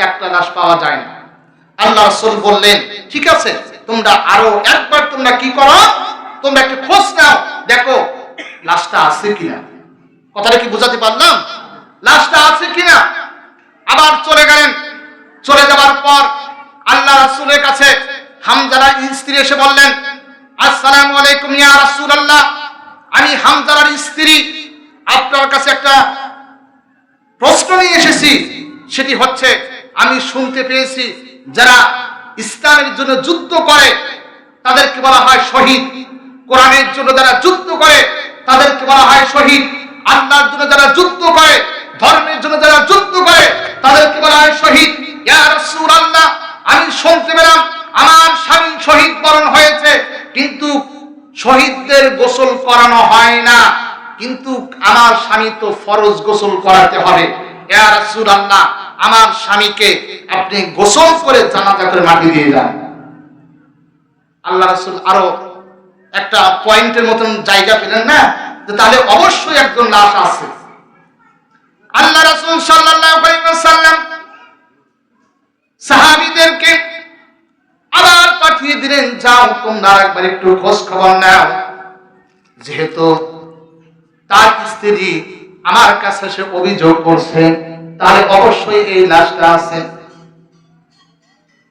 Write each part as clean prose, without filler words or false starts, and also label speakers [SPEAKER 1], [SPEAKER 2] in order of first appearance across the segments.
[SPEAKER 1] একটা লাশ পাওয়া যায় না। আল্লাহ রাসূল বললেন, ঠিক আছে, তোমরা আরো একবার তোমরা কি করো, তোমরা একটু খোঁজ নাও, দেখো লাশটা আছে কিনা। কথাটা কি বুঝাতে পারলাম? লাশটা আছে কিনা। আবার চলে গেলেন। চলে যাওয়ার পর আল্লাহ রাসূলের কাছে হামজার স্ত্রী এসে বললেন, আসসালামু আলাইকুম ইয়া রাসূলুল্লাহ, আমি হামজার স্ত্রী, আপনার কাছে একটা প্রশ্ন নিয়ে এসেছি। সেটি হচ্ছে, আমি শুনতে পেয়েছি যারা ইসলামের জন্য যুদ্ধ করে তাদেরকে বলা হয় শহীদ, কোরআনের জন্য যারা যুদ্ধ করে তাদেরকে বলা হয় শহীদ, আল্লাহর জন্য যারা যুদ্ধ করে, ধর্মের জন্য যারা যুদ্ধ করে তাদেরকে বলা হয় শহীদ। ইয়া রাসূলুল্লাহ, আমি শুনতে পেলাম আমার স্বামী শহীদ বরণ হয়েছে, কিন্তু শহীদদের গোসল করানো হয় না, কিন্তু আমার স্বামী তো ফরজ গোসল করাতে হবে। ইয়া রাসূলুল্লাহ, আমার স্বামীকে আপনি গোসল করে জানাজা করে মাটি দিয়ে যান। আল্লাহ রাসূল আরো একটা পয়েন্টের মতন জায়গা পেলেন না, যে তাহলে অবশ্যই একজন লাশ আছে। আল্লাহ রাসূল সাল্লাল্লাহু আলাইহি ওয়াসাল্লাম সাহাবীদেরকে আবার পাঠিয়ে দিলেন, যাও তোমরা একবার একটু খোঁজ খবর নাও, যেহেতু তার স্ত্রী আমার কাছে সে অভিযোগ করছে, তাহলে অবশ্যই এই লাশটা আছে।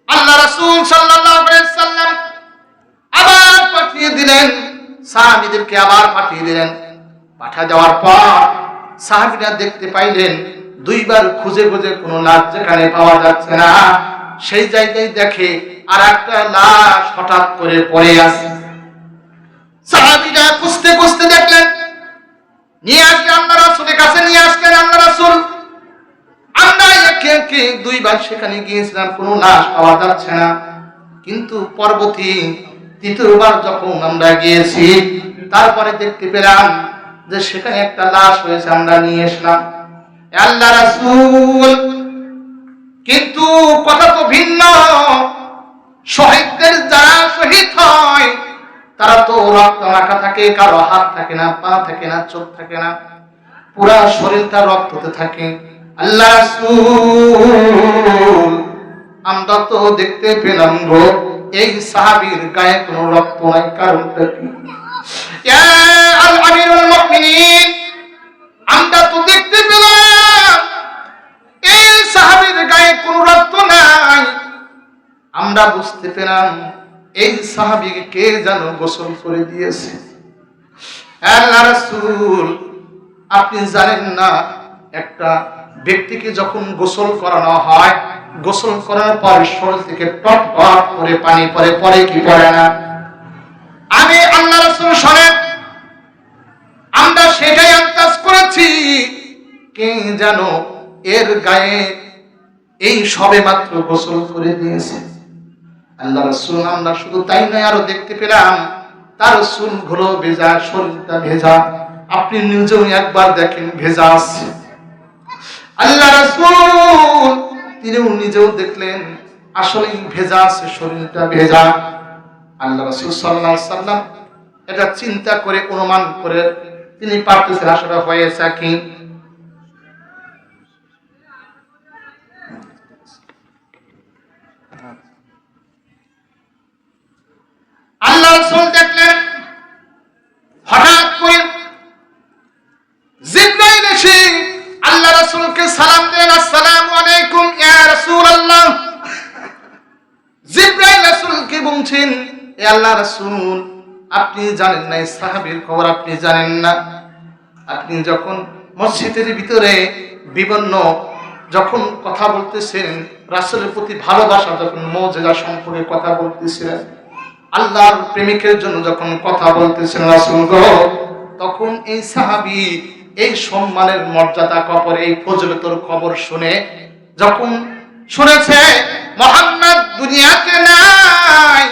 [SPEAKER 1] আল্লাহ রাসূল সাল্লাল্লাহু আলাইহি ওয়াসাল্লাম আবার পাঠিয়ে দিলেন, সাহাবীদেরকে আবার পাঠিয়ে দিলেন। পাঠা যাওয়ার পর সাহাবীরা দেখতে পাইলেন দুইবার খুঁজে খুঁজে কোনো লাশ যেখানে পাওয়া যাচ্ছে না, সেই জায়গায় দেখে আর একটা লাশ হঠাৎ করে পড়ে আছে। সাহাবীরা খুঁজতে খুঁজতে দেখলেন, নিয়ে আসলে আল্লাহ রাসূলের কাছে নিয়ে আসলেন। আল্লাহ রাসূল, আমরা একে একে দুইবার সেখানে গিয়েছিলাম, কোনো লাশ পাওয়া যাচ্ছে না, কিন্তু পরবর্তী তৃতীয়বার যখন আমরা গিয়েছি তারপরে দেখতে পেলাম যে সেখানে একটা লাশ হয়েছে, আমরা নিয়ে আসলাম। আল্লাহ রাসূল, কিন্তু কথা তো ভিন্ন, শহীদদের যারা শহীদ হয় তারা তো রক্ত মাখা থাকে, কারো হাত থাকে না, পা থাকে না, চোখ থাকে না, পুরা শরীরটা রক্ততে থাকে। আল্লাহ রাসূল, আমরা তো দেখতে পেলাম গো এই সাহাবীর গায়ে কোনো রক্ত নাই, কারণটা কি? ইয়া আল আমিরুল মুমিনিন, আমরা তো দেখতে পেলাম এই সাহাবীর গায়ে কোনো রক্ত নাই, আমরা বুঝতে পেলাম এই সাহাবীকে কে যেন গোসল করে দিয়েছে। আল্লাহ রাসূল, আপনি জানেন না, একটা ব্যক্তিকে যখন গোসল করানো হয়, গোসল করার পর শরীর থেকে টপ টপ করে পানি পড়ে, পড়ে কি পড়ে না? আমি আল্লাহ রাসূল শোনেন, আমরা সেটাই আন্দাজ করেছি, কে যেন এর গায়ে এই সবে মাত্র গোসল করে দিয়েছে। আল্লাহ রাসূল, আমরা শুধু তাই নয়, আরো দেখতে পেলাম তার চুলগুলো ভেজা, শরীরটা ভেজা, আপনি নিজেও একবার দেখেন ভেজা আছে। আল্লাহ রাসূল তিনিও নিজেও দেখলেন আসলে ভেজা আছে, শরীরটা ভেজা। আল্লাহ রাসূল সাল্লাল্লাহু আলাইহি ওয়াসাল্লাম এটা চিন্তা করে, অনুমান করে তিনি পারতেছেন আসলে হয়েছে কি। আল্লাহ রাসূল দেখলেন হঠাৎ করে জিবরাইল এসে আল্লাহ রাসূলকে সালাম দেন, আসসালামু আলাইকুম ইয়া রাসূলুল্লাহ। জিবরাইল রাসূলকে বলছেন, এ আল্লাহ রাসূল, আপনি জানেন না এই সাহাবীর খবর, আপনি জানেন না? আপনি যখন মসজিদের ভিতরে বিভিন্ন যখন কথা বলতেছেন, রাসূলের প্রতি ভালোবাসা, যখন মুজিজা সম্পর্কে কথা বলতেছিলেন, আল্লাহর প্রেমিকের জন্য যখন কথা বলতেছেন রাসূল গো, তখন এই সাহাবী এই সম্মানের মর্যাদা খবর, এই ফজিলতের খবর শুনে, যখন শুনেছে মুহাম্মদ দুনিয়াতে নাই,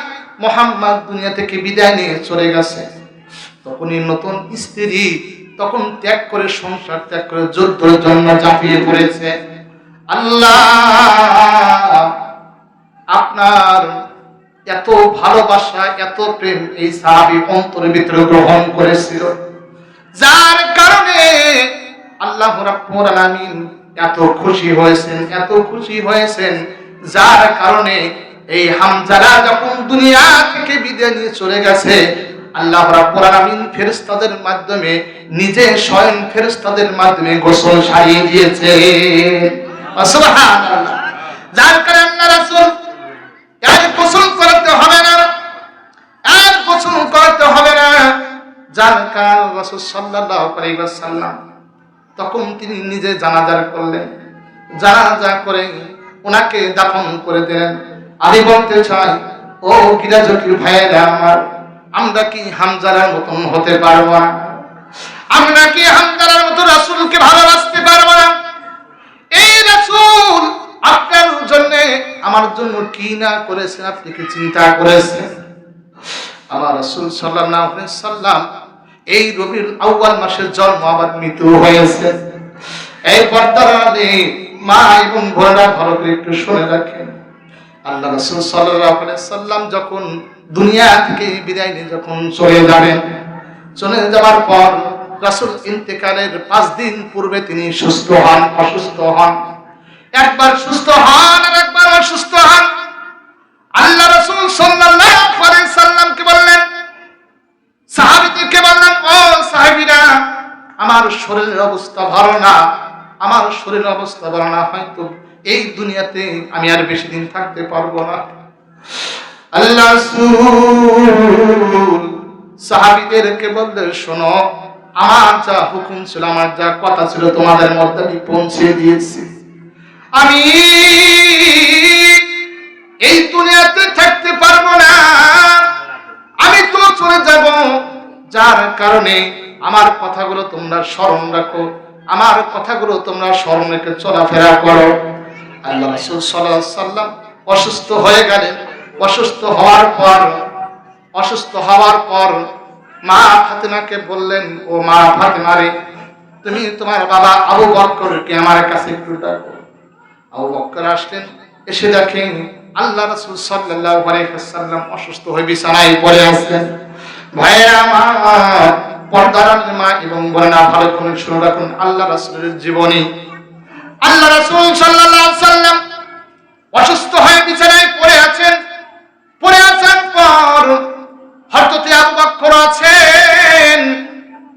[SPEAKER 1] মুহাম্মদ দুনিয়া থেকে বিদায় নিয়ে চলে গেছে, তখনই নতুন স্ত্রী তখন ত্যাগ করে, সংসার ত্যাগ করে যুদ্ধের জন্য ঝাঁপিয়ে পড়েছে। আল্লাহ আপনার এত ভালোবাসা, এত প্রেম এই সাহাবী অন্তরের ভিতরে গ্রহণ করেছিল, যার কারণে আল্লাহ রাব্বুল আলামিন এত খুশি হয়েছেন, এত খুশি হয়েছেন, যার কারণে এই হামজারা যখন দুনিয়া থেকে বিদায় নিয়ে চলে গেছে, আল্লাহ রাব্বুল আলামিন ফেরেশতাদের মাধ্যমে, নিজে স্বয়ং ফেরেশতাদের মাধ্যমে গোসল সারিয়ে দিয়েছে। সুবহানাল্লাহ। যার কারণে আল্লাহ রাসূল আর গোসল করতে হবে না, আর গোসল করতে হবে না। যার কারণে রাসূল সাল্লাল্লাহু আলাইহি ওয়াসাল্লাম তখন তিনি নিজে জানাজা করলেন, জানাজা করে ওনাকে দাফন করে দিলেন। আমি বলতে চাই, ও গিরাজকির ভাইয়েরা আমার, আমরা কি হামজার মতন হতে পারবো না? আমরা কি হামজার মতো রাসূলকে ভালোবাসতে পারবো না? এই রাসূল আপনার জন্য, আমার জন্য কি না করেছেন আপনি কি চিন্তা করেছেন? আমার রাসূল সাল্লাল্লাহু আলাইহি সাল্লাম এই রবিউল আউয়াল মাসের জন্ম, আবার মৃত্যু হয়েছে। এই পর্দার আড়ালে মা এবং বোনেরা ভালো করে একটু শুনে রাখেন। আল্লাহ রাসূল সাল্লাল্লাহু আলাইহি সাল্লাম যখন দুনিয়া থেকে বিদায় নিয়ে যখন চলে যাবেন, চলে যাওয়ার পর রাসূল ইন্তেকালের 5 দিন পূর্বে তিনি সুস্থ হন, অসুস্থ হন। একবার সুস্থ হন আর একবার অসুস্থ হন। আল্লাহ রাসূল সাল্লাল্লাহু আলাইহি সাল্লামকে বললেন, সাহাবীদেরকে বললেন, ও সাহাবীরা, আমার শরীরের অবস্থা ভালো না, আমার শরীরের অবস্থা ভালো না, হয়তো এই দুনিয়াতে আমি আর বেশি দিন থাকতে পারবো না। আল্লাহ রাসূল সাহাবীদেরকে বললেন, শোনো, আমার যা হুকুম ছিল, আমার যা কথা ছিল তোমাদের মধ্যে আমি পৌঁছে দিয়েছি। আমি এই দুনিয়াতে থাকতে পারবো না, আমি তো চলে যাব। যার কারণে আমার কথাগুলো তোমরা স্মরণ রাখো, আমার কথাগুলো তোমরা স্মরণ রেখে চলাফেরা করো। আল্লাহ রাসূল সাল্লাল্লাহু আলাইহি সাল্লাম অসুস্থ হয়ে গেলেন। অসুস্থ হওয়ার পর মা ফাতেমাকে বললেন, ও মা ফাতেমা রে, তুমি তোমার বাবা আবু বকরকে আমার কাছে একটু ডাকো। আবু বকর আসলেন, এসে দেখেন আল্লাহ রাসূল সাল্লাল্লাহু আলাইহি ওয়াসাল্লাম অসুস্থ হয়ে বিছানায় পড়ে আছেন। ভাইরা আমার, পর্দার মা এবং বোনেরা ভালো করে শুনে রাখুন আল্লাহ রাসূলের জীবনী। আল্লাহ রাসূল সাল্লাল্লাহু আলাইহি ওয়াসাল্লাম অসুস্থ হয়ে বিছানায় পড়ে আছেন। পড়ে আছেন পর হযরত আবু বকর আছেন।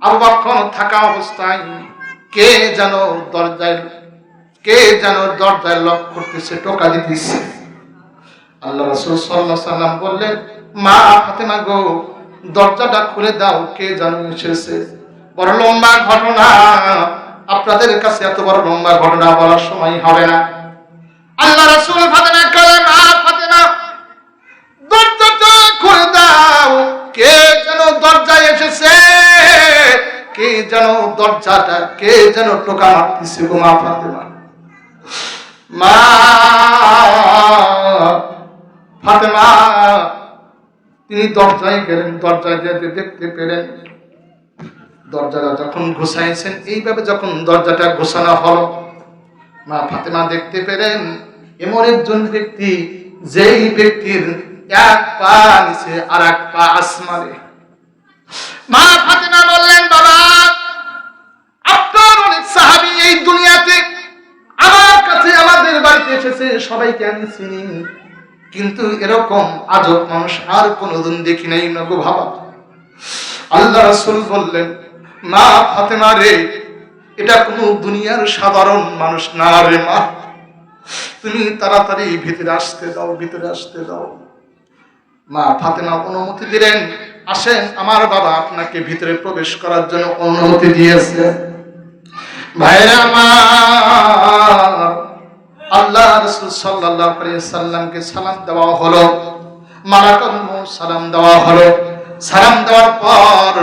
[SPEAKER 1] আবু বকর থাকা অবস্থায় কে যেন দরজায় লক করতেছে, টোকা দিতেছে। আল্লাহ রাসূল সাল্লাল্লাহু আলাইহি ওয়াসাল্লাম বললেন, মা ফাতেমা গো, দরজাটা খুলে দাও, কে যেন এসেছে। বড় লম্বা ঘটনা, আপনাদের কাছে এত বড় লম্বা ঘটনা বলার সময় হবে না। আল্লাহ রাসূল ফাতেমা কলে, মা ফাতেমা দরজাটা খুলে দাও, কে যেন দরজায় এসেছে, কে যেন টোকা মারতেছে গো মা ফাতেমা। মা ফাতেমা তিনি দরজায় গেলেন, দরজায় যেতে দেখতে পেলেন দরজাটা যখন ঘুষাইছেন, এইভাবে যখন দরজাটা ঘোষানো হলো, মা ফাতেমা দেখতে পেলেন এমন একজন ব্যক্তি, যেই ব্যক্তির এক পা নিচে আর এক পা আসমানে। মা ফাতেমা বললেন, বাবা, আপনার অনেক সাহাবী এই দুনিয়াতে আমার কাছে, আমাদের বাড়িতে এসেছে, সবাইকে আমি চিনি, কিন্তু এরকম আজব মানুষ আর কোনোদিন দেখি নাই না গো বাবা। আল্লাহ রাসূল বললেন, মা ফাতেমা রে, এটা কোনো দুনিয়ার সাধারণ মানুষ না রে মা, তুমি তাড়াতাড়ি ভিতরে আসতে দাও। মা ফাতেমা অনুমতি দিলেন, আসেন, আমার বাবা আপনাকে ভিতরে প্রবেশ করার জন্য অনুমতি দিয়েছে। ভাইরা আমার, আল্লাহ রাসূল সাল্লাল্লাহু আলাইহি সাল্লামকে সালাম দেওয়া হলো, মালাকুল মউত সালাম দেওয়া হলো। সালাম দেওয়ার পর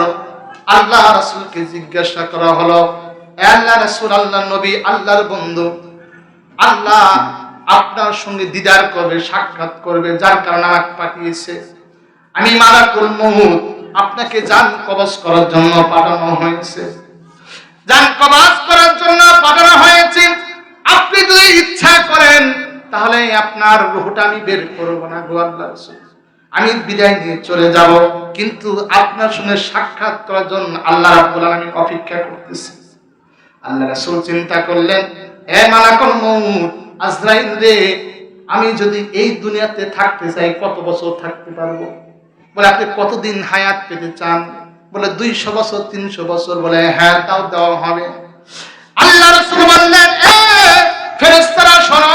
[SPEAKER 1] আল্লাহ রাসূলকে জিজ্ঞাসা করা হলো, হে আল্লাহ রাসূল, আল্লাহর নবী, আল্লাহর বন্ধু, আল্লাহ আপনার সঙ্গে দিদার করবে, সাক্ষাৎ করবে, যার কারণে আমাকে পাঠিয়েছে। আমি মালাকুল মউত, আপনাকে জান কবজ করার জন্য পাঠানো হয়েছে। আপনি যদি ইচ্ছা করেন তাহলে আপনার রূহটা আমি বের করব না গো আল্লাহ রাসূল, আমি বিদায় নিয়ে চলে যাব, কিন্তু আপনার সঙ্গে সাক্ষাৎ করার জন্য আল্লাহ রাব্বুল আলামিন অপেক্ষা করতেছে। আল্লাহ রাসূল চিন্তা করলেন, এ মালাকুল মউত, আজরাইল রে, আমি যদি এই দুনিয়াতে থাকতে চাই কত বছর থাকতে পারবো? বলে আপনি কতদিন হায়াত পেতে চান? বলে 200 বছর, 300 বছর। বলে হ্যাঁ, তাও দেওয়া হবে। আল্লাহ রাসূল বললেন, এ ফেরেশতারা শোনো,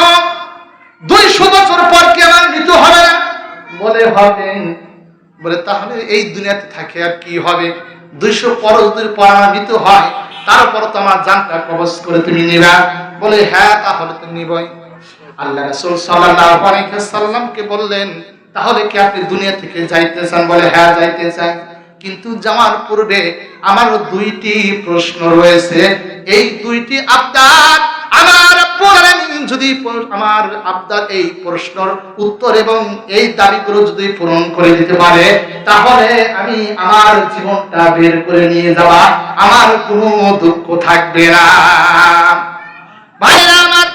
[SPEAKER 1] 200 বছর পর কি আমার মৃত্যু হবে না? বলে হবে। বলে তাহলে এই দুনিয়াতে থাকে আর কি হবে? 200 পর যদি পর আমার মৃত্যু হয়, তারপর তো আমার জানটা কবজ করে তুমি নিবা। বলে হ্যাঁ, তাহলে তো নিবই। আল্লাহ রাসূল সাল্লাল্লাহু আলাইহি ওয়াসাল্লামকে বললেন, তাহলে কি আপনি দুনিয়া থেকে যাইতে চান? বলে হ্যাঁ, যাইতে চাই, কিন্তু যাওয়ার পূর্বে আমার 2টি প্রশ্ন রয়েছে। এই 2টি আবদার আমার যদি আমার আবদার, এই প্রশ্নের উত্তর এবং এই দাবিগুলো যদি পূরণ করে দিতে পারে, তাহলে আমি আমার জীবনটা বের করে নিয়ে যাওয়া, আমার কোনো দুঃখ থাকবে না। ভাইরা আমার,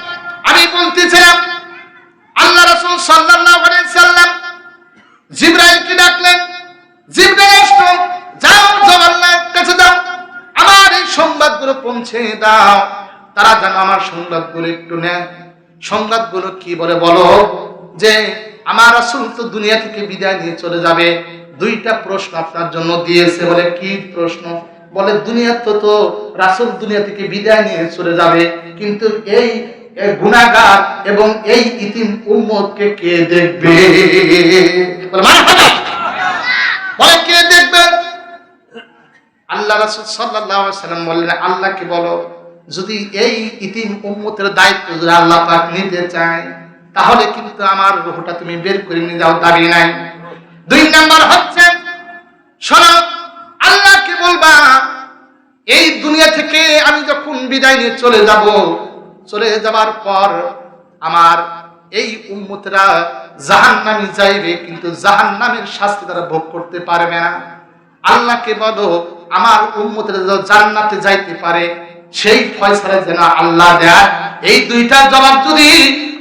[SPEAKER 1] আমি বলতেছিলাম, আল্লাহ রাসূল সাল্লাল্লাহু আলাইহি সাল্লাম জিবরাইলকে ডাকলেন। জিবরাইল আসলো, যাও আল্লাহর কাছে যাও, আমার এই সংবাদগুলো পৌঁছে দাও, তারা যেন আমার সংবাদগুলো একটু নেয়। সংবাদগুলো কি বলে বলো? যে আমার রাসূল তো দুনিয়া থেকে বিদায় নিয়ে চলে যাবে, 2টা প্রশ্ন আপনার জন্য দিয়েছে। বলে কি প্রশ্ন? বলে দুনিয়া তো রাসূল দুনিয়া থেকে বিদায় নিয়ে চলে যাবে, কিন্তু এই গুনাহগার এবং এই ইতিম উম্মতকে কে দেখবে? বলে কে দেখবে? আল্লাহ রাসূল সাল্লাল্লাহু আলাইহি ওয়াসাল্লাম বললেন, আল্লাহকে বলো, যদি এই ইতিম উম্মতের দায়িত্ব যদি আল্লাহ পাক নিতে চায়, তাহলে কিন্তু আমার রূহটা তুমি বের করে নিয়ে যাও, দাবি নাই। 2 নাম্বার হচ্ছে, শোনো, আল্লাহকে বলবা, এই দুনিয়া থেকে আমি যখন বিদায় নিয়ে চলে যাব, চলে যাবার পর আমার এই উম্মতরা জাহান্নামে যাইবে, কিন্তু জাহান্নামের শাস্তি তারা ভোগ করতে পারবে না। আল্লাহকে বলো, আমার উম্মতরা যেন জান্নাতে যাইতে পারে, সেই ফয়সালা যেন আল্লাহ দেয়। এই 2টা জবাব যদি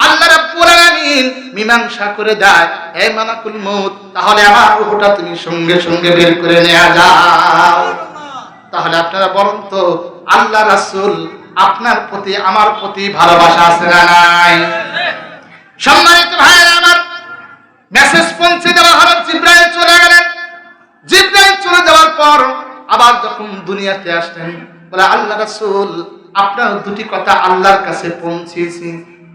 [SPEAKER 1] আল্লাহ রাব্বুল আলামিন মীমাংসা করে দেয়, হে মালাকুল মউত, তাহলে আমার রূহটা তুমি সঙ্গে সঙ্গে বের করে নিয়ে যাও। তাহলে আপনারা বলুন তো, আল্লাহ রাসূল আপনার প্রতি আমার প্রতি ভালোবাসা আছে না নাই? সম্মানিত ভাইরা আমার, মেসেজ পৌঁছে দেওয়া হলো, জিবরাইল চলে গেলেন। জিবরাইল চলে যাওয়ার পর আবার যখন দুনিয়াতে আসলেন, বলে আল্লাহ রাসূল, আপনার 2টি কথা আল্লাহর কাছে পৌঁছেছি।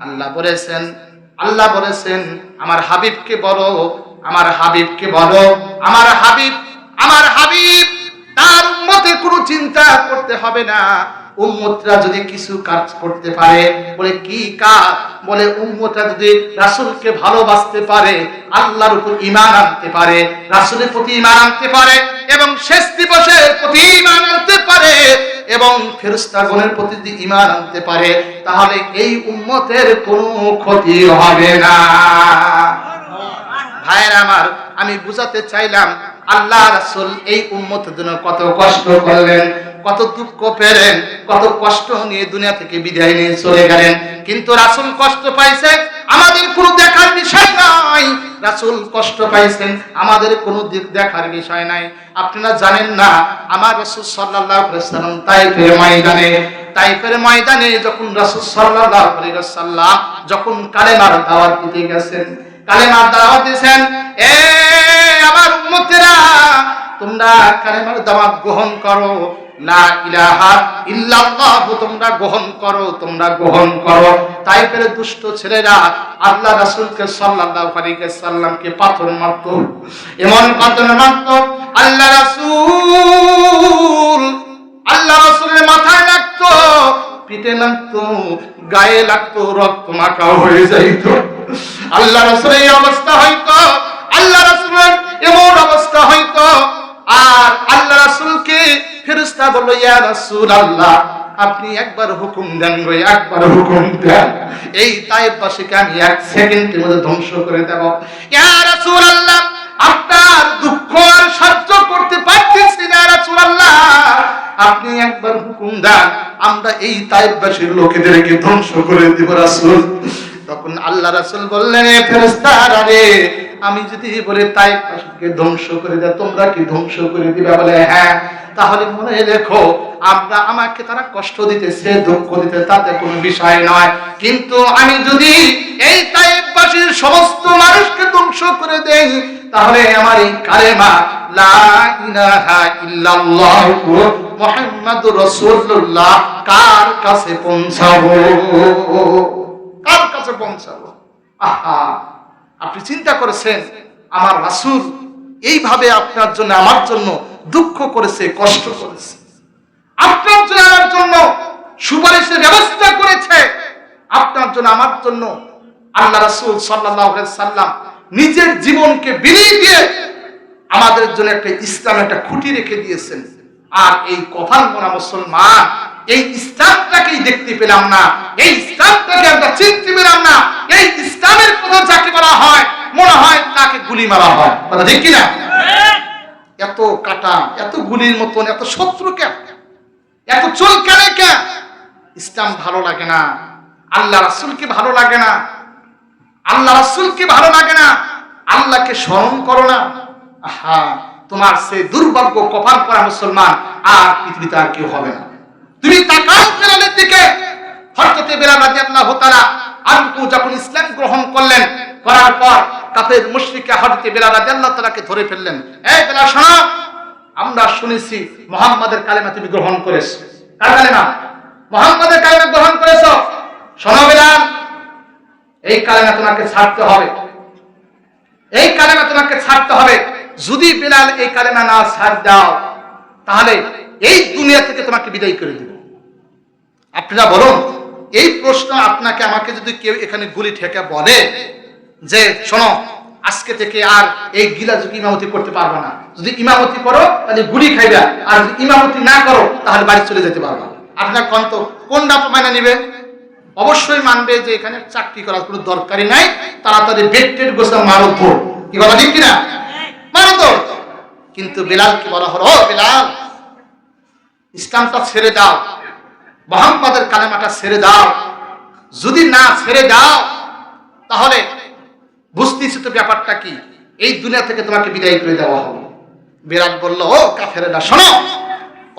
[SPEAKER 1] আল্লাহ বলেছেন আমার হাবিবকে বলো, আমার হাবিবকে বলো, আমার হাবিব তার উম্মতের কোনো চিন্তা করতে হবে না। উম্মতরা যদি কিছু কাজ করতে পারে, বলে কি কাজ? বলে উম্মতরা যদি রাসূলকে ভালোবাসতে পারে, আল্লাহর উপর ঈমান আনতে পারে, রাসূলের প্রতি ঈমান আনতে পারে, এবং শেষ দিবসের প্রতি ঈমান আনতে পারে, এবং ফেরেশতাগণের প্রতি যদি ঈমান আনতে পারে, তাহলে এই উম্মতের কোনো ক্ষতি হবে না। ভাইরা আমার, আমি বুঝাতে চাইলাম, আল্লাহ রাসূল এই উম্মতের জন্য কত কষ্ট করলেন, কত দুঃখ পেলেন, কত কষ্ট নিয়ে দুনিয়া থেকে বিদায় নিয়ে চলে গেলেন। কিন্তু রাসূল কষ্ট পাইছে, আমাদের কোনো দেখার বিষয় নাই। রাসূল কষ্ট পাইছেন, আমাদের কোনো দিক দেখার বিষয় নাই। আপনারা জানেন না, আমার রাসূল সাল্লাল্লাহু আলাইহি ওয়াসাল্লাম তাইফের ময়দানে যখন রাসূল সাল্লাল্লাহু আলাইহি ওয়াসাল্লাম যখন কালেমার দাওয়াত দিতে গেছেন, কালেমার দাওয়াত দিয়েছেন, এ আমার উম্মতেরা, তোমরা কালেমার দাওয়াত গ্রহণ করো, লা ইলাহা ইল্লাল্লাহ তোমরা গ্রহণ করো। তাইফের দুষ্ট ছেলেরা আল্লাহ রাসূলকে সাল্লাল্লাহু আলাইহি ওয়াসাল্লামকে পাথর মারতো, এমন পাথর মারতো, আল্লাহ রাসূলের মাথায় লাগতো, পিঠে লাগতো, গায়ে লাগতো, রক্ত মাখা হয়ে যাইতো। আল্লাহ রাসূলের এই অবস্থা হইতো, আল্লাহ রাসূলের এমন অবস্থা হইতো। আর আল্লাহ রাসূলকে ফেরেশতা বলল, ইয়া রাসূলুল্লাহ, আপনি একবার হুকুম দেন গো, একবার হুকুম দেন, এই তায়েফবাসীকে আমি 1 সেকেন্ডের মধ্যে ধ্বংস করে দেব। ইয়া রাসূলুল্লাহ, আপনার দুঃখ আর সহ্য করতে পারতেছি না রাসূলুল্লাহ, আপনি একবার হুকুম দেন, আমরা এই তায়েফবাসীর লোকেদেরকে ধ্বংস করে দেব রাসূল। তখন আল্লাহ রাসূল বললেন, ফেরেশতারা রে, আমি যদি বলে তাইফকে ধ্বংস করে দেয়, তোমরা কি ধ্বংস করে দিবে? বলে হ্যাঁ। তাহলে মনে রেখো, আমাকে তারা কষ্ট দিতেছে, দুঃখ দিতে, তাতে কোনো বিষয় নয়, কিন্তু আমি যদি এই তাইফবাসীর সমস্ত মানুষকে ধ্বংস করে দেই, তাহলে আমার এই কালেমা লা ইলাহা ইল্লাল্লাহু মুহাম্মাদুর রাসূলুল্লাহ কার কাছে পৌঁছাবো? কার কাছে পৌঁছাবো? আহা, আপনি চিন্তা করেছেন আমার রাসূল এইভাবে আপনার জন্য আমার জন্য দুঃখ করেছে, কষ্ট করেছে, আপনার জন্য আমার জন্য সুপারিশের ব্যবস্থা করেছে, আপনার জন্য আমার জন্য আল্লাহ রাসূল সাল্লাল্লাহু আলাইহি সাল্লাম নিজের জীবনকে বিলিয়ে দিয়ে আমাদের জন্য একটা ইসলাম, একটা খুঁটি রেখে দিয়েছেন। আর এই কপাল মোনা মুসলমান এই ইসলামটাকেই দেখতে পেলাম না, এই ইসলামটাকে আমরা চিনতে পেলাম না। এই ইসলামের কথা যাকে বলা হয় মনে হয় তাকে গুলি মারা হয়, কথা ঠিক কিনা? এত কাটা, এত গুলির মতন, এত শত্রু কেন, এত চুলকানে কেন? ইসলাম ভালো লাগে না, আল্লাহ রাসূলকে ভালো লাগে না, আল্লাহ রাসূলকে ভালো লাগে না, আল্লাহকে স্মরণ করো না। আহা, তোমার সেই দুর্ভাগ্য কপাল করা মুসলমান আর পৃথিবীতে আর কেউ হবে না। তুমি তাকাও বেলালের দিকে। হযরত বেলাল রাদিয়াল্লাহু তাআলা আনহু যখন ইসলাম গ্রহণ করলেন, করার পর কাফের মুশরিকরা হযরত বেলাল রাদিয়াল্লাহু তাআলাকে ধরে ফেললেন। এই বেলাল শোনো, আমরা শুনেছি মুহাম্মাদের কালেমা তুমি গ্রহণ করেছো। কার কালেমা? মুহাম্মাদের কালেমা গ্রহণ করেছো। শোনো বেলাল, এই কালেমা তোমাকে ছাড়তে হবে, এই কালেমা তোমাকে ছাড়তে হবে। যদি বেলাল এই কালেমা না ছাড় দাও, তাহলে এই দুনিয়া থেকে তোমাকে বিদায় করে দেব। আপনারা বলুন, এই প্রশ্ন আপনাকে আমাকে যদি কেউ এখানে গুলি ঠেকে বলে যে শোনো আজকে থেকে আর এই গিলাজুকি ইমামতি করতে পারবে না, যদি ইমামতি করো তাহলে গুলি খাইবা, আর যদি ইমামতি না করো তাহলে বাড়ি চলে যেতে পারবা, আপনার কন্ত কোনটা মানা নিবে? অবশ্যই মানবে যে এখানে চাকরি করার কোনো দরকারই নাই, তাড়াতাড়ি বেড টেড গোছা মারো ধর, কি বলা ঠিক কিনা? মারো ধর। কিন্তু বেলালকে বলা হলো, ও বেলাল, ইসলামটা ছেড়ে দাও, মুহাম্মাদের কালেমাটা ছেড়ে দাও। যদি না ছেড়ে দাও তাহলে বুঝতেছি তো ব্যাপারটা কি, এই দুনিয়া থেকে তোমাকে বিদায় করে দেওয়া হবে। বেলাল বলল, ও কাফেরেরা শোনো,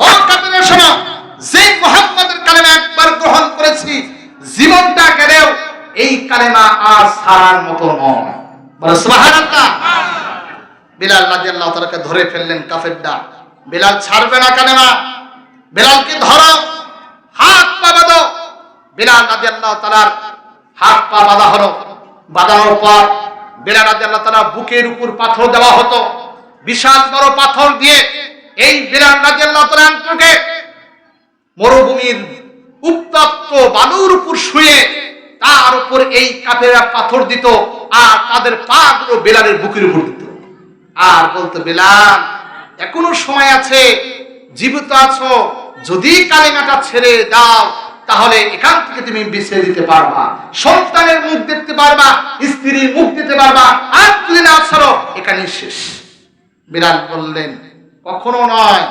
[SPEAKER 1] ও কাফেরেরা শোনো, যে মুহাম্মাদের কালেমা একবার গ্রহণ করেছি, জীবনটা গেলেও এই কালেমা আর ছাড়ার মতো নয়। বলো সুবহানাল্লাহ। বেলাল রাদিয়াল্লাহু তাআলাকে ধরে ফেললেন কাফেররা। বেলাল ছাড়বে না কালেমা। বেলালকে ধরো, হাত পা বাঁধো। বেলাল রাদিয়াল্লাহু তাআলার হাত পা বাঁধা হলো। বাঁধানোর পর বেলাল রাদিয়াল্লাহু তাআলা বুকের উপর পাথর দেওয়া হতো, বিশাল বড় পাথর দিয়ে এই বেলাল রাদিয়াল্লাহু তাআলাকে মরুভূমির উত্তপ্ত বালুর উপর শুয়ে তার উপর এই কাফেররা পাথর দিত, আর তাদের পা গুলো বেলালের বুকের উপর দিত, আর বলতো, বেলাল এখনো সময় আছে, জীবিত আছো, যদি কালেমাটা ছেড়ে দাও তাহলে এখান থেকে তুমি বেঁচে দিতে পারবা, সন্তানের মুখ দেখতে পারবা, স্ত্রীর মুখ দিতে পারবা, আর যদি না ছাড়ো এখানেই শেষ। বেলাল বললেন, কখনো নয়,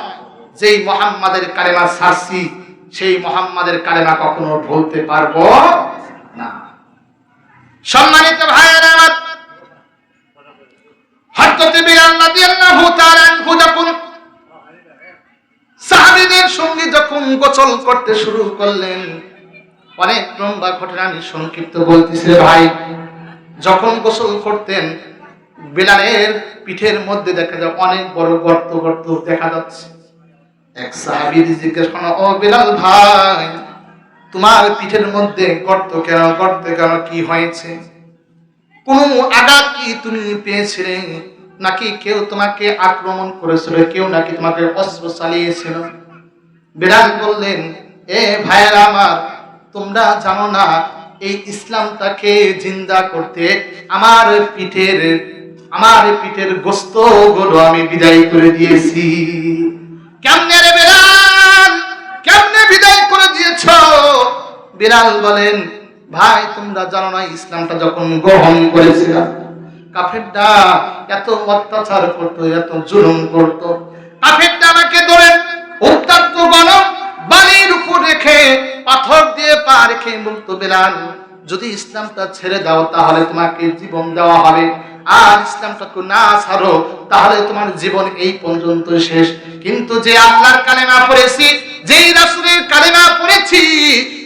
[SPEAKER 1] যেই মুহাম্মাদের কালেমা ছাড়ছি সেই মুহাম্মাদের কালেমা কখনো ভুলতে পারবো না। সম্মানিত ভাইয়েরা আমার, হযরত বেলাল রাদিয়াল্লাহু তাআলা আনহু যখন সাহাবীদের সঙ্গে যখন গোসল করতে শুরু করলেন, অনেক লম্বা ঘটনা আমি সংক্ষিপ্ত বলতেছি ভাই। যখন গোসল করতেন বেলালের পিঠের মধ্যে দেখা যায় অনেক বড় গর্ত গর্ত দেখা যাচ্ছে। এক সাহাবী জিজ্ঞেস করলো, ও বেলাল ভাই, তোমার পিঠের মধ্যে গর্ত কেন? গর্তে কেন, কি হয়েছে? কোন আঘাত কি তুমি পেয়েছিলে, নাকি কেউ তোমাকে আক্রমণ করেছিল, কেউ নাকি তোমাকে অস্ত্র চালিয়েছিল? বেলাল বললেন, এ ভাইয়েরা আমার, তোমরা জানো না এই ইসলামটাকে জিন্দা করতে আমার পিঠের গোস্ত গুলো আমি বিদায় করে দিয়েছি। কেমনে রে বেলাল, কেমনে বিদায় করে দিয়েছ? বেলাল বলেন, ভাই তোমরা জানো না ইসলামটা যখন গ্রহণ করেছিলাম কাফেররা এত অত্যাচার করতো, এত জুলুম করতো। কাফেররা আমাকে ধরে উত্তপ্ত গরম বালির উপর রেখে পাথর দিয়ে পা রেখে বলতো, বেলাল যদি ইসলামটা ছেড়ে দাও তাহলে তোমাকে জীবন দেওয়া হবে, আর ইসলামটাকে না ছাড়ো, তাহলে তোমার জীবন এই পর্যন্ত শেষ। কিন্তু যে আল্লাহর কালেমা পড়েছি, যেই রাসূলের কালেমা পড়েছি,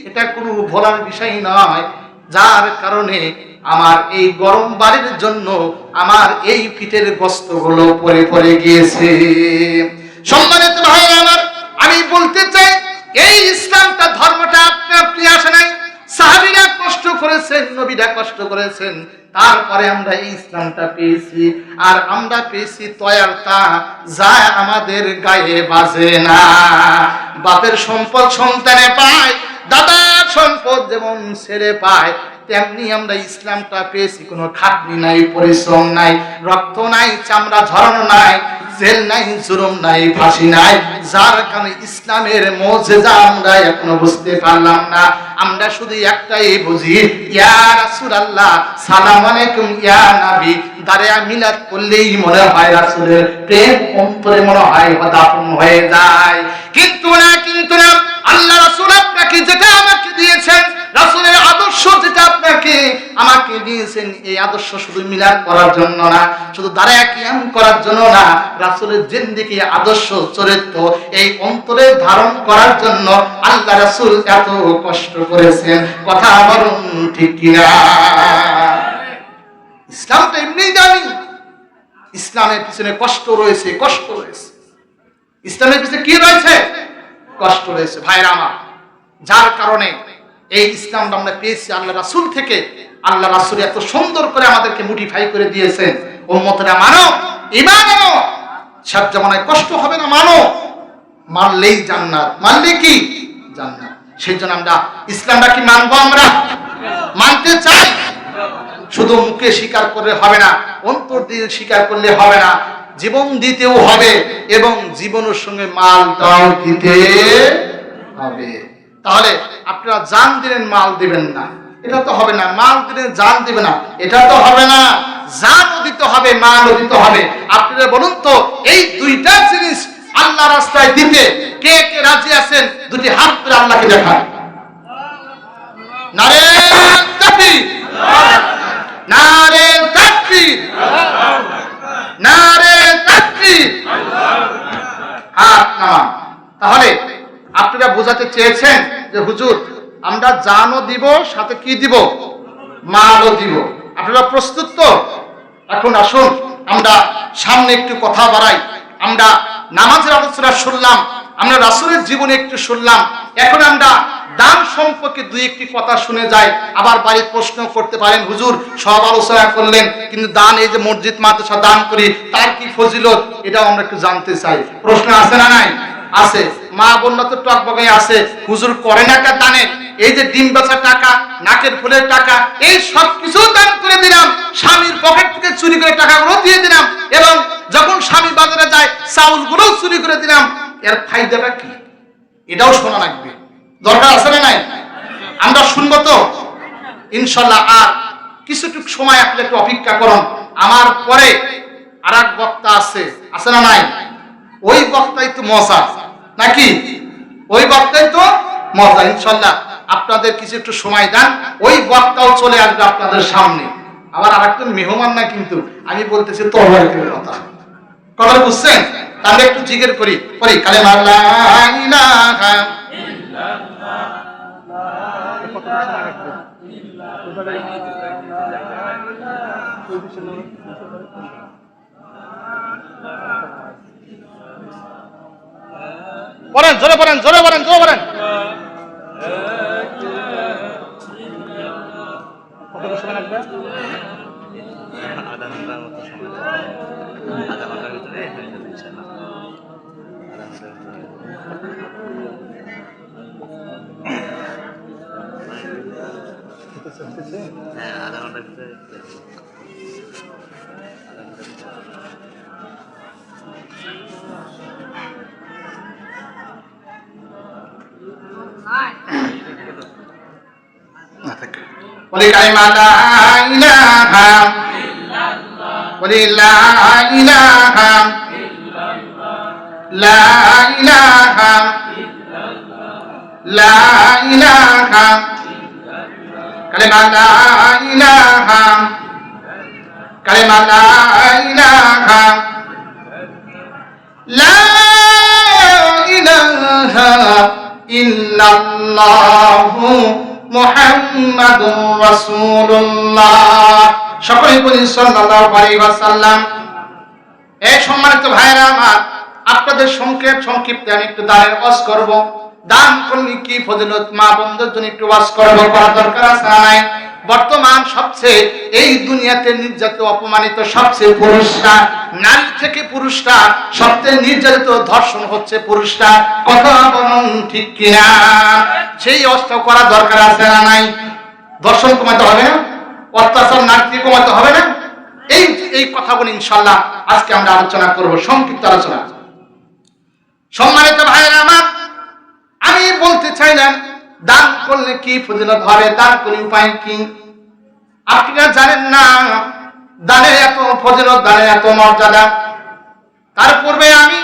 [SPEAKER 1] এটা কোনো ভোলার বিষয় নয়, যার কারণে আমার এই গরম বাড়ির জন্য আমার এই পিঠের গোশতগুলো পড়ে পড়ে গিয়েছে। সম্মানিত ভাইরা আমার, আমি বলতে চাই এই ইসলামটা, ধর্মটা আপনি আসে নাই। সাহাবীরা কষ্ট করেছেন, নবীরা কষ্ট করেছেন, তারপরে আমরা এই ইসলামটা পেয়েছি। আর আমরা পেয়েছি তয়ারটা, যা আমাদের গায়ে বাজে না। বাপের সম্পদ সন্তানে পায়, দাদার সম্পদ যেমন ছেলে পায়, তেমনি আমরা ইসলামটা পেয়েছি। কোনো খাটনি নাই, পরিশ্রম নাই, রক্ত নাই, চামড়া ঝরানো নাই, জেল নাই, জুলুম নাই, ফাঁসি নাই। যার কারণে ইসলামের মুজিজা আমরা এখনো বুঝতে পারলাম না। আমরা শুধু একটাই বুঝি, ইয়া রাসূলুল্লাহ, সালাম আলাইকুম ইয়া নবী। দাঁড়িয়ে মিলাদ করলেই মনে হয় রাসূলের প্রেম অন্তরে মনে হয় দাফন হয়ে যায়। কিন্তু না, আল্লাহ রাসূল আপনাকে যেটা আমাকে দিয়েছেন, রাসূলের আদর্শ যেটা আপনাকে আমাকে দিয়েছেন, এই আদর্শ শুধু মিলাদ করার জন্য না, শুধু দাঁড়ায় কিয়াম করার জন্য না, রাসূলের জিন্দেগি, আদর্শ, চরিত্র এই অন্তরে ধারণ করার জন্য আল্লাহ রাসূল এত কষ্ট করেছেন। কথা বলুন ঠিক কিনা? ইসলামটা এমনি দামি। ইসলামের পিছনে কষ্ট রয়েছে, কষ্ট রয়েছে। ইসলামের পিছনে কি রয়েছে? কষ্ট রয়েছে ভাইরা আমার। যার কারণে এই ইসলামটা আমরা পেয়েছি আল্লাহ রাসূল থেকে। আল্লাহ রাসূল এত সুন্দর করে আমাদেরকে মোটিফাই করে দিয়েছেন, উম্মতেরা মানো, ঈমান আনো, সব জামানায় কষ্ট হবে না, মানো, মানলেই জান্নাত, মানলে কি জান্নাত। সেই জন্য আমরা ইসলামটা কি মানবো? আমরা মানতে চাই। শুধু মুখে স্বীকার করলে হবে না, অন্তর দিয়ে স্বীকার করলে হবে না, জীবন দিতেও হবে, এবং জীবনের সঙ্গে মালটাও দিতে হবে। তাহলে আপনারা জান দিলেন, মাল দিবেন না, এটা তো হবে না। মাল দিলেন, জান দিবে না, এটা তো হবে না। জানও দিতে হবে, মালও দিতে হবে। আপনারা বলুন তো, এই দুইটা জিনিস আল্লাহ রাস্তায় দিতে কে কে রাজি আছেন? দুটি হাত করে আল্লাহকে দেখান। নারে তাকবীর, নারে তাকবীর, নারে তাকবীর। হাত নামান। তাহলে আপনারা বোঝাতে চেয়েছেন যে হুজুর, আমরা জানও দিব, সাথে কি দিব? মালও দিব। আপনারা প্রস্তুত তো? এখন আসুন আমরা সামনে একটু কথা বাড়াই। আমরা নামাজের আলোচনা শুনলাম, আমরা রাসূলের জীবনে একটু শুনলাম। এখন আমরা দান সম্পর্কে দুই একটি কথা শুনে যাই। আবার বাড়ির প্রশ্ন করতে পারেন, হুজুর সব আলোচনা করলেন, কিন্তু দান, এই যে মসজিদ মাদ্রাসা দান করি, তার কি ফজিলত, এটাও আমরা একটু জানতে চাই। প্রশ্ন আছে না নাই? আছে। মা বোনরা তো টকবগাই আছে, হুজুর করে না একটা দানে, এই যে ডিম বেচার টাকা, নাকের ফুলের টাকা, এই সব কিছু দান করে দিলাম, স্বামীর পকেট থেকে চুরি করে টাকাগুলো দিয়ে দিলাম, এবং যখন স্বামী বাজারে যায় চাউলগুলো চুরি করে দিলাম, এর ফায়দাটা কি? এটাও শোনা লাগবে, দরকার আছে না নাই? আমরা শুনবো তো ইনশাল্লাহ। আর কিছুটুকু সময় আপনি একটু অপেক্ষা করুন, আমার পরে আর এক বক্তা আছে না নাই? ওই বক্তাই তো মজা, নাকি? ওই বক্তাই তো মজা। ইনশাল্লাহ আপনাদের কিছু একটু সময় দেন, ওই বক্তাও চলে আসবে আপনাদের সামনে। আবার আর একটা মেহমান না, কিন্তু আমি বলতেছি তরবারির কথা, কথা বুঝছেন? তাহলে একটু জিকির করি কালেমা লা ইলাহা পড়েন, জোরে পড়েন, জোরে পড়েন, জোরে পড়েন। কত সময় লাগবে? আধা ঘন্টার মতো সময় লাগবে। আধা ঘন্টার ভিতরে হয়ে যাবে ইনশাআল্লাহ। হ্যাঁ, আধা ঘন্টার ভিতরে। বলি কালিমা লা ইলাহা ইল্লাল্লাহ, বলি লা ইলাহা ইল্লাল্লাহ, লা ইলাহা ইল্লাল্লাহ, লা ইলাহা ইল্লাল্লাহ, কালিমা লা ইলাহা, কালিমা কালেমা লা ইলাহা ইল্লাল্লাহু মুহাম্মাদুর রাসূলুল্লাহ। সকলে বলি সাল্লাল্লাহু আলাইহি ওয়াসাল্লাম। এই সম্মানিত ভাইরা আমার, আপনাদের সংক্ষিপ্তে আমি একটু দানের ওয়াজ করব। দান করলে কি ফজিলত, মা বন্ধুর জন্য একটু ওয়াজ করব, করা দরকার আছে নাই? বর্তমান সবচেয়ে এই দুনিয়াতে নির্যাতিত অপমানিত সবচেয়ে পুরুষরা, নারী থেকে পুরুষরা সবচেয়ে নির্যাতিত ধর্ষণ হচ্ছে পুরুষরা। কথা বলুন ঠিক কিনা? সেই অস্ত্র করা দরকার আছে না নাই? ধর্ষণ কমাতে হবে না? অত্যাচার নারী কমাতে হবে না? এই কথাগুলো ইনশাআল্লাহ আজকে আমরা আলোচনা করব, সংক্ষিপ্ত আলোচনা। সম্মানিত ভাইয়েরা আমার, আমি বলতে চাইলাম দান করলে কি ফজিলত হবে, দান করলে উপায় কি? আপনারা জানেন না দানের এত ফজিলত, দানের এত মর্যাদা। তার পূর্বে আমি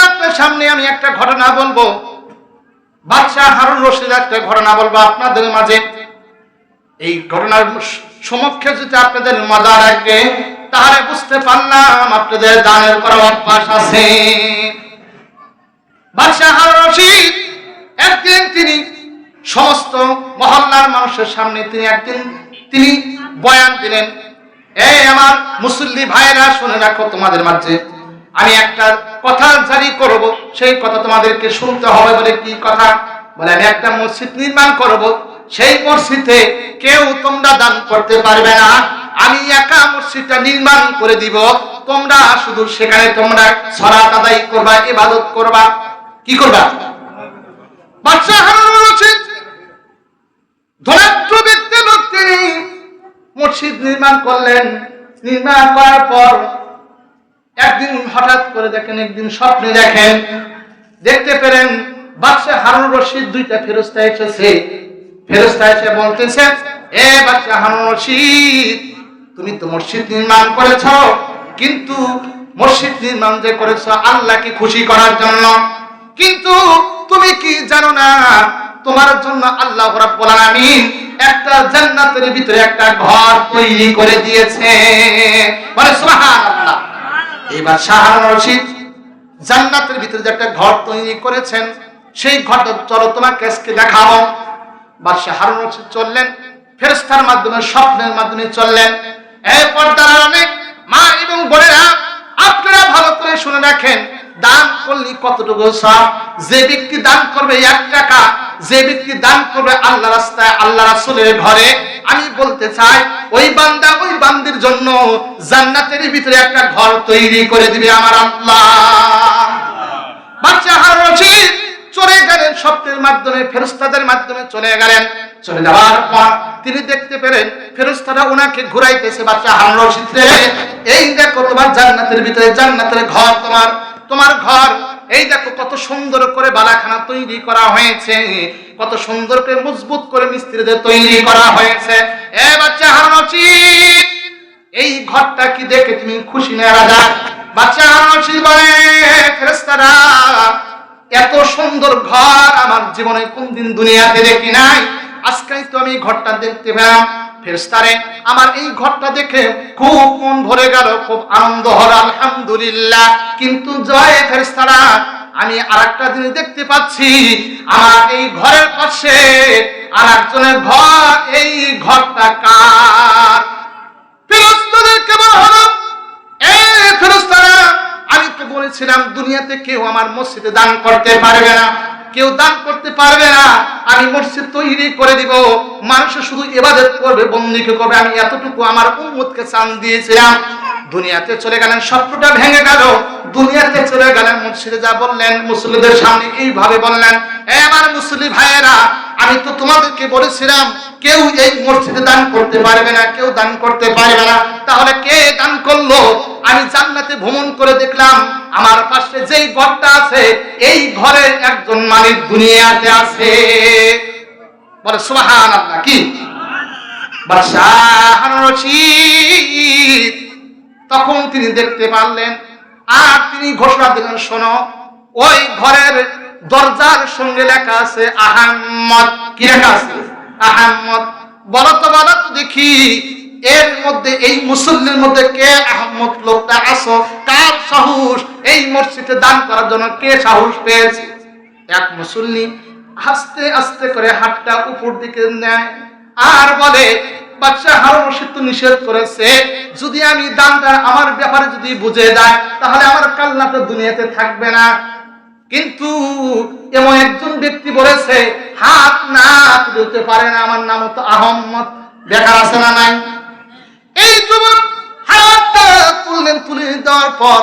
[SPEAKER 1] আপনার সামনে একটা ঘটনা বলবো। বাদশাহ হারুন রশিদ একটা ঘটনা বলবো আপনাদের মাঝে। এই ঘটনার সমক্ষে যদি আপনাদের মজা লাগবে তাহলে বুঝতে পারলাম আপনাদের দানের করার অভ্যাস আছে। বাদশাহ হারুন রশিদ একদিন তিনি সমস্ত মহল্লার মানুষের সামনে তিনি বয়ান দিলেন। এই আমার মুসল্লি ভাইরা শুনে রাখো, তোমাদের মাঝে আমি একটা কথা জারি করব, সেই কথা তোমাদেরকে শুনতে হবে। বলে কি কথা? বলে আমি একটা মসজিদ নির্মাণ করব, সেই মসজিদে কেউ তোমরা দান করতে পারবে না, আমি একা মসজিদটা নির্মাণ করে দিব। তোমরা শুধু সেখানে তোমরা সালাত আদায় করবা, ইবাদত করবা। কি করবা? বাদশাহ হারুন রশিদ ধনাঢ্য ব্যক্তি লোক, তিনি মসজিদ নির্মাণ করলেন। নির্মাণ করার পর একদিন হঠাৎ করে দেখেন, একদিন স্বপ্নে দেখতে পেলেন বাদশাহ হারুন রশিদ দুইটা ফেরেশতা এসেছে। ফেরেশতা এসে বলতেছে, এ বাদশাহ হারুন রশিদ, তুমি তো মসজিদ নির্মাণ করেছ, কিন্তু মসজিদ নির্মাণ যে করেছ আল্লাহকে খুশি করার জন্য, কিন্তু তুমি কি জানো না তোমার জন্য আল্লাহ রাব্বুল আলামিন একটা জান্নাতের ভিতরে একটা ঘর তৈরি করে দিয়েছে। বলে সুবহানাল্লাহ। এবার বাদশাহ হারুন রশিদ জান্নাতের ভিতরে যে একটা ঘর তৈরি করেছেন, সেই ঘরটা চলো তোমাকে আজকে দেখাবো। বাদশাহ হারুন রশিদ চললেন, ফেরেশতার মাধ্যমে, স্বপ্নের মাধ্যমে চললেন। এই পর্দার অনেক মা এবং বোনেরা, আপনারা ভালো করে শুনে রাখেন, দান করলে কতটুকু সওয়াব। যে ব্যক্তি দান করবে 1 টাকা, যে ব্যক্তি দান করবে আল্লাহ রাস্তায়, আল্লাহ রাসূলের ঘরে, আমি বলতে চাই ওই বান্দা ওই বান্দির জন্য জান্নাতের ভিতরে একটা ঘর তৈরি করে দিবে আমার আল্লাহ। বাদশাহ হারুন রশিদ চলে গেলেন স্বপ্নের মাধ্যমে, ফেরেশতাদের মাধ্যমে চলে গেলেন। চলে যাওয়ার পর তিনি দেখতে পেলেন ফেরেশতারা ওনাকে ঘুরাইতেছে, বাদশাহ হারুন রশিদ রে, এই দেখো তোমার জান্নাতের ভিতরে জান্নাতের ঘর, তোমার ঘর, এই দেখো কত সুন্দর করে বালাখানা তৈরি করা হয়েছে, কত সুন্দর করে মজবুত করে মিস্ত্রিদের তৈরি করা হয়েছে। এ বাদশাহ হারুন রশিদ, এই ঘরটা কি দেখে তুমি খুশি না রাজা? বাদশাহ হারুন রশিদ বলে, ফেরেশতারা এত সুন্দর ঘর আমার জীবনে কোনদিন দুনিয়াতে দেখি নাই, আজকেই তো আমি ঘরটা দেখতে পেলাম। ফেরেশতারে আমার এই ঘরটা দেখে খুব মন ভরে গেল, খুব আনন্দ হলো, আলহামদুলিল্লাহ। কিন্তু জয় ফেরেশতারা, আমি আরেকটা জিনিস দেখতে পাচ্ছি, আমার এই ঘরের পাশে আরেকজনের ঘর, এই ঘরটা কার? ফেরেশতাদেরকে বলা হলো, এই ফেরেশতারা, আমি তো বলেছিলাম দুনিয়াতে কেউ আমার মসজিদে দান করতে পারবে না, কেউ দান করতে পারবে না, আমি মসজিদ তৈরি করে দিব, মানুষ শুধু ইবাদত করবে, বন্দিকে করবে। আমি এতটুকু আমার উম্মতকে চান দিয়েছিলাম। দুনিয়াতে চলে গেলেন, স্বপ্নটা ভেঙে গেল। দুনিয়াতে চলে গেলেন, মসজিদে যা বললেন, মুসল্লিদের সামনে এইভাবে বললেন, এ আমার মুসল্লি ভাইয়েরা, আমি তো তোমাদেরকে বলেছিলাম কেউ এই মসজিদে দান করতে পারবে না, কেউ দান করতে পারবে না। তাহলে কে দান করলো? আমি জান্নাতে ভ্রমণ করে দেখলাম, আমার পাশে যেই ঘরটা আছে, এই ঘরের একজন মালিক দুনিয়াতে আছে। বলে সুবহানাল্লাহ। কি? বাদশাহ হারুন রশিদ তখন তিনি দেখতে পারলেন, আর তিনি ঘোষণা দিলেন, শোনো, ওই ঘরের দরজার সঙ্গে লেখা আছে আহমদ। কি লেখা আছে? আহমদ। বলো তো দেখি, এর মধ্যে এই মুসল্লির মধ্যে কে আহমদ লোকটা আসো, কার সাহস এই মসজিদে দান করার জন্য, কে সাহস পেয়েছে? এক মুসল্লি আস্তে আস্তে করে হাতটা উপর দিকে নেয় আর বলে, বাদশাহ হারুন রশিদ তো নিষেধ করেছে, যদি আমি দানটা আমার ব্যাপারে যদি বুঝে যায় তাহলে আমার কান্নাটা দুনিয়াতে থাকবে না। কিন্তু এমন একজন ব্যক্তি বলেছে হাত না তুলতে পারে না, আমার নাম তো আহমদ, দেখার আছে না নাই? এই যুবক হাতটা তুললেন, তুলে দেওয়ার পর